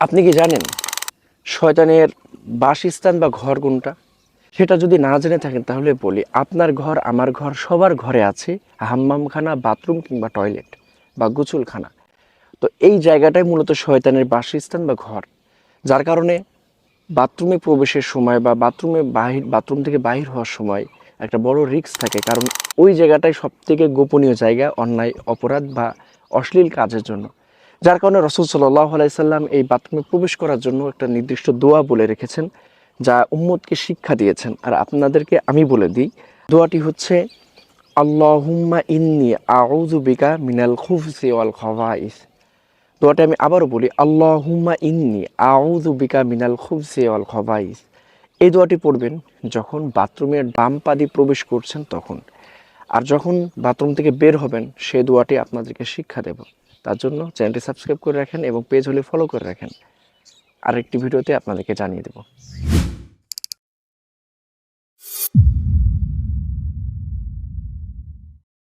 আপনি কি জানেন শয়তানের বাসস্থান বা ঘর কোনটা? সেটা যদি না জেনে থাকেন তাহলে বলি, আপনার ঘর, আমার ঘর, সবার ঘরে আছে হাম্মামখানা, বাথরুম কিংবা টয়লেট বা গোসলখানা। তো এই জায়গাটাই মূলত শয়তানের বাসস্থান বা ঘর। যার কারণে বাথরুমে প্রবেশের সময় বা বাথরুম থেকে বাহির হওয়ার সময় একটা বড় রিস্ক থাকে, কারণ ওই জায়গাটাই সবথেকে গোপনীয় জায়গা অন্যায়, অপরাধ বা অশ্লীল কাজের জন্য। যার কারণে রাসূল সাল্লাল্লাহু আলাইহি সাল্লাম এই বাথরুমে প্রবেশ করার জন্য একটা নির্দিষ্ট দোয়া বলে রেখেছেন, যা উম্মতকে শিক্ষা দিয়েছেন। আর আপনাদেরকে আমি বলে দিই, দোয়াটি হচ্ছে আল্লাহুম্মা ইন্নী আউযু বিকা মিনাল খুবসি ওয়াল খাবাইস। দোয়াটা আমি আবারও বলি, আল্লাহুম্মা ইন্নী আউযু বিকা মিনাল খুবসি ওয়াল খাবাইস। এই দোয়াটি পড়বেন যখন বাথরুমের ডান পা দিয়ে প্রবেশ করছেন তখন। আর যখন বাথরুম থেকে বের হবেন, সেই দোয়াটি আপনাদেরকে শিক্ষা দেব। তার জন্য চ্যানেলটি সাবস্ক্রাইব করে রাখেন এবং পেজ হলে ফলো করে রাখেন। আরেকটি ভিডিওতে আপনাদেরকে জানিয়ে দেব।